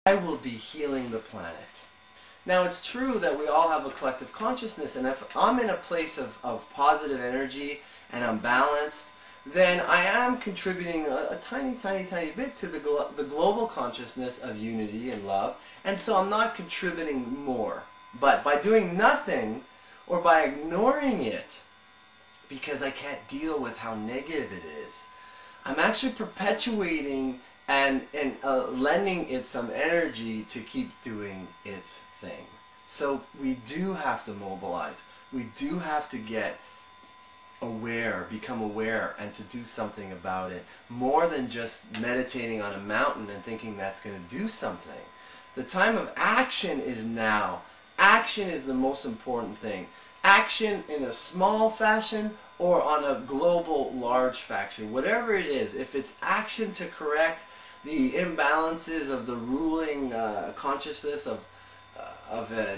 I will be healing the planet. Now, it's true that we all have a collective consciousness, and if I'm in a place of positive energy and I'm balanced, then I am contributing a tiny, tiny, tiny bit to the global consciousness of unity and love, and so I'm not contributing more. But by doing nothing, or by ignoring it, because I can't deal with how negative it is, I'm actually perpetuating and lending it some energy to keep doing its thing. So we do have to mobilize. We do have to get aware, become aware, and to do something about it. More than just meditating on a mountain and thinking that's going to do something. The time of action is now. Action is the most important thing. Action in a small fashion or on a global large fashion. Whatever it is, if it's action to correct the imbalances of the ruling consciousness of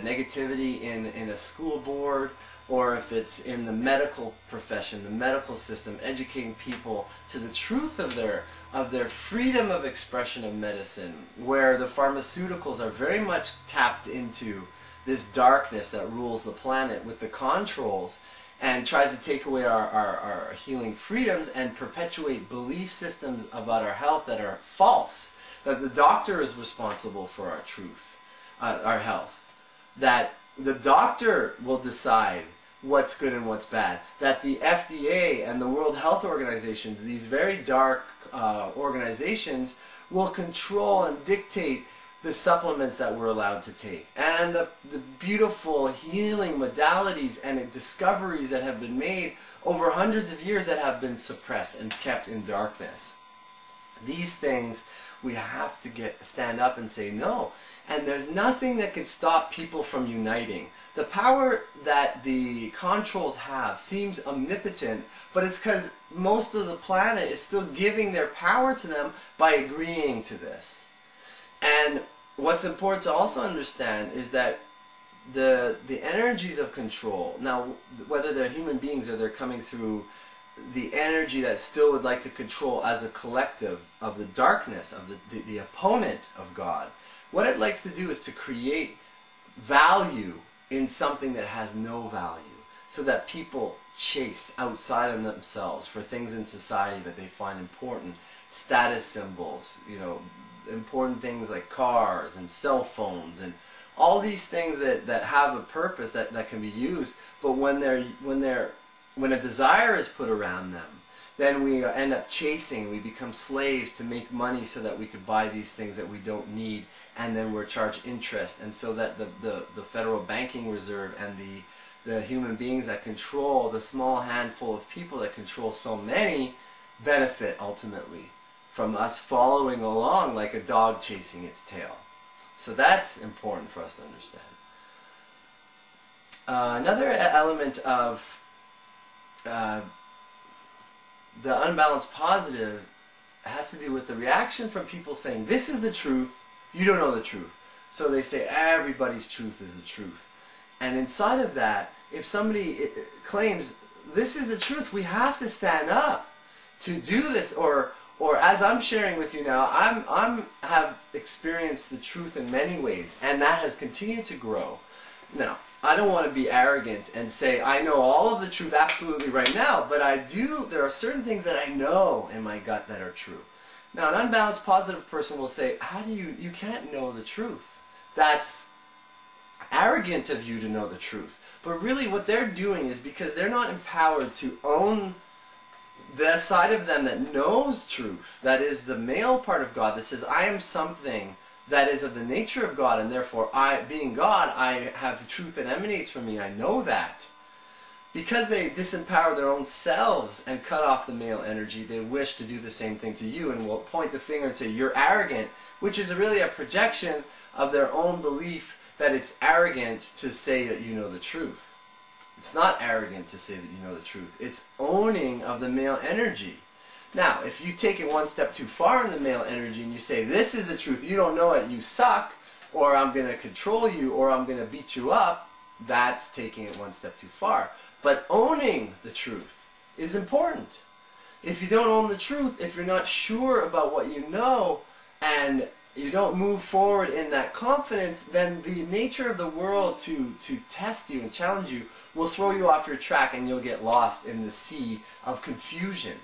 negativity in a school board, or if it's in the medical profession, the medical system, educating people to the truth of their freedom of expression of medicine, where the pharmaceuticals are very much tapped into this darkness that rules the planet with the controls and tries to take away our healing freedoms and perpetuate belief systems about our health that are false, that the doctor is responsible for our truth, our health, that the doctor will decide what's good and what's bad, that the FDA and the World Health Organizations, these very dark organizations, will control and dictate the supplements that we're allowed to take, and the beautiful healing modalities and discoveries that have been made over hundreds of years that have been suppressed and kept in darkness. These things we have to stand up and say no, and there's nothing that could stop people from uniting. The power that the controls have seems omnipotent, but it's because most of the planet is still giving their power to them by agreeing to this. And what's important to also understand is that the energies of control, now whether they're human beings or they're coming through the energy that still would like to control as a collective of the darkness, of the opponent of God, what it likes to do is to create value in something that has no value, so that people chase outside of themselves for things in society that they find important, status symbols, you know, important things like cars and cell phones and all these things that have a purpose that can be used, but when a desire is put around them, then we end up chasing, we become slaves to make money so that we could buy these things that we don't need, and then we're charged interest, and so that the federal banking reserve and the human beings that control the small handful of people that control so many benefit ultimately from us following along like a dog chasing its tail. So that's important for us to understand. Another element of the unbalanced positive has to do with the reaction from people saying, this is the truth, you don't know the truth. So they say everybody's truth is the truth. And inside of that, if somebody claims this is the truth, we have to stand up to do this, or as I'm sharing with you now, have experienced the truth in many ways, and that has continued to grow. Now, I don't want to be arrogant and say I know all of the truth absolutely right now, but there are certain things that I know in my gut that are true. Now, an unbalanced positive person will say, you can't know the truth. That's arrogant of you to know the truth. But really what they're doing is because they're not empowered to own the side of them that knows truth, that is the male part of God that says, I am something that is of the nature of God, and therefore being God, I have truth that emanates from me, I know that. Because they disempower their own selves and cut off the male energy, they wish to do the same thing to you and will point the finger and say, you're arrogant, which is really a projection of their own belief that it's arrogant to say that you know the truth. It's not arrogant to say that you know the truth. It's owning of the male energy. Now, if you take it one step too far in the male energy and you say, this is the truth, you don't know it, you suck, or I'm going to control you, or I'm going to beat you up, that's taking it one step too far. But owning the truth is important. If you don't own the truth, if you're not sure about what you know, and you don't move forward in that confidence, then the nature of the world to test you and challenge you will throw you off your track, and you'll get lost in the sea of confusion.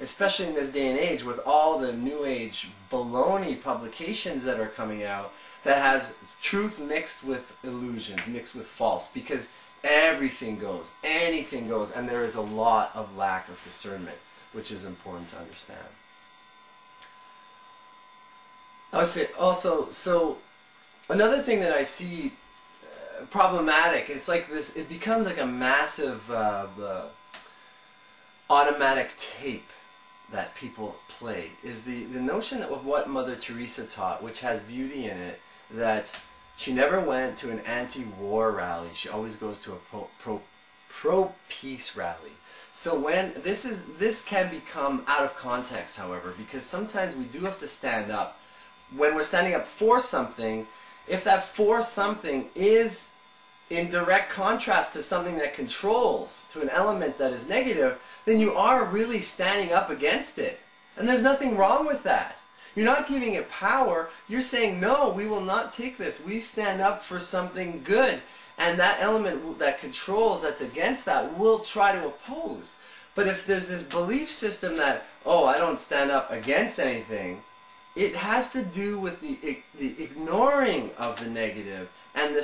Especially in this day and age with all the New Age baloney publications that are coming out that has truth mixed with illusions, mixed with false, because everything goes, anything goes, and there is a lot of lack of discernment, which is important to understand. I would say also, so another thing that I see problematic, it's like this, it becomes like a massive automatic tape that people play, is the notion of what Mother Teresa taught, which has beauty in it, that she never went to an anti-war rally. She always goes to a pro-peace rally. So when this can become out of context, however, because sometimes we do have to stand up. When we're standing up for something, if that for something is in direct contrast to something that controls, to an element that is negative, then you are really standing up against it. And there's nothing wrong with that. You're not giving it power. You're saying, no, we will not take this. We stand up for something good. And that element that controls, that's against that, will try to oppose. But if there's this belief system that, oh, I don't stand up against anything, it has to do with the ignoring of the negative and the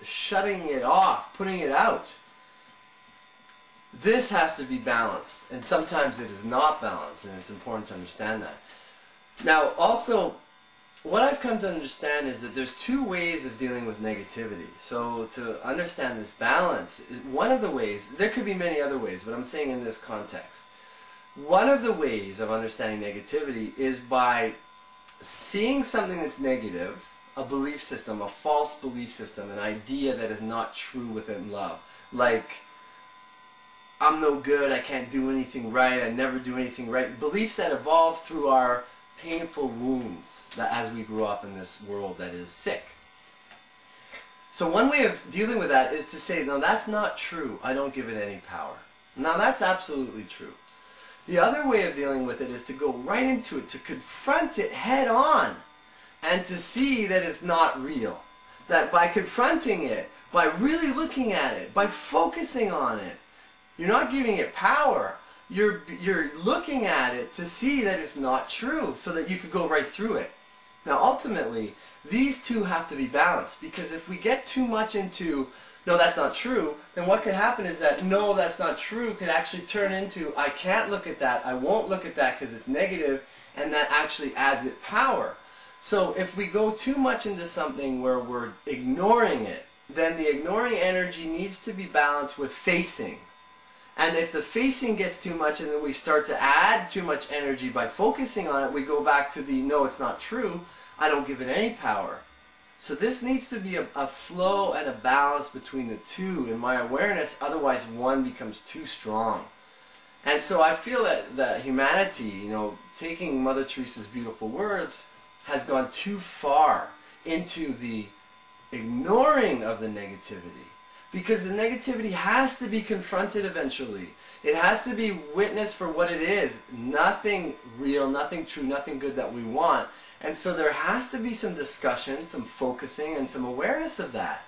shutting it off, putting it out. This has to be balanced, and sometimes it is not balanced, and it's important to understand that. Now, also, what I've come to understand is that there's two ways of dealing with negativity. So to understand this balance, one of the ways, there could be many other ways, but I'm saying in this context, one of the ways of understanding negativity is by seeing something that's negative, a belief system, a false belief system, an idea that is not true within love. Like, I'm no good, I can't do anything right, I never do anything right. Beliefs that evolve through our painful wounds that as we grew up in this world that is sick. So one way of dealing with that is to say, no, that's not true, I don't give it any power. Now that's absolutely true. The other way of dealing with it is to go right into it, to confront it head on, and to see that it's not real. That by confronting it, by really looking at it, by focusing on it, you're not giving it power. You're looking at it to see that it's not true, so that you could go right through it. Now ultimately, these two have to be balanced, because if we get too much into, no, that's not true, then what could happen is that, no, that's not true, could actually turn into, I can't look at that, I won't look at that because it's negative, and that actually adds it power. So if we go too much into something where we're ignoring it, then the ignoring energy needs to be balanced with facing. And if the facing gets too much and then we start to add too much energy by focusing on it, we go back to the, no, it's not true, I don't give it any power. So this needs to be a flow and a balance between the two in my awareness, otherwise one becomes too strong. And so I feel that humanity, you know, taking Mother Teresa's beautiful words, has gone too far into the ignoring of the negativity. Because the negativity has to be confronted eventually. It has to be witnessed for what it is. Nothing real, nothing true, nothing good that we want. And so there has to be some discussion, some focusing, and some awareness of that.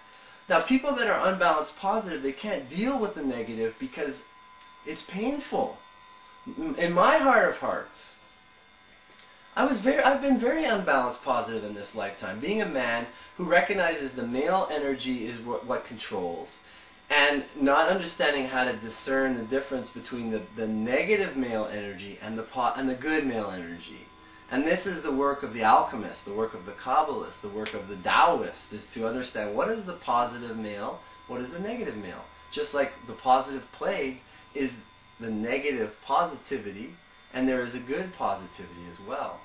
Now people that are unbalanced positive, they can't deal with the negative because it's painful. In my heart of hearts, I've been very unbalanced positive in this lifetime. Being a man who recognizes the male energy is what controls, and not understanding how to discern the difference between the negative male energy and the good male energy. And this is the work of the alchemist, the work of the Kabbalist, the work of the Taoist, is to understand what is the positive male, what is the negative male. Just like the positive plague is the negative positivity, and there is a good positivity as well.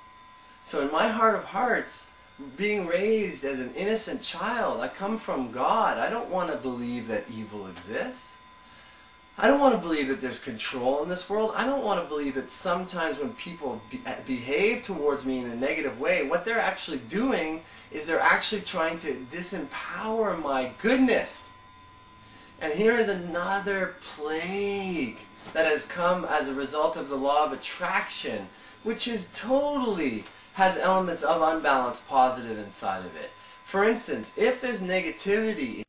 So in my heart of hearts, being raised as an innocent child, I come from God. I don't want to believe that evil exists. I don't want to believe that there's control in this world. I don't want to believe that sometimes when people behave towards me in a negative way, what they're actually doing is they're actually trying to disempower my goodness. And here is another plague that has come as a result of the law of attraction, which is totally has elements of unbalanced positive inside of it. For instance, if there's negativity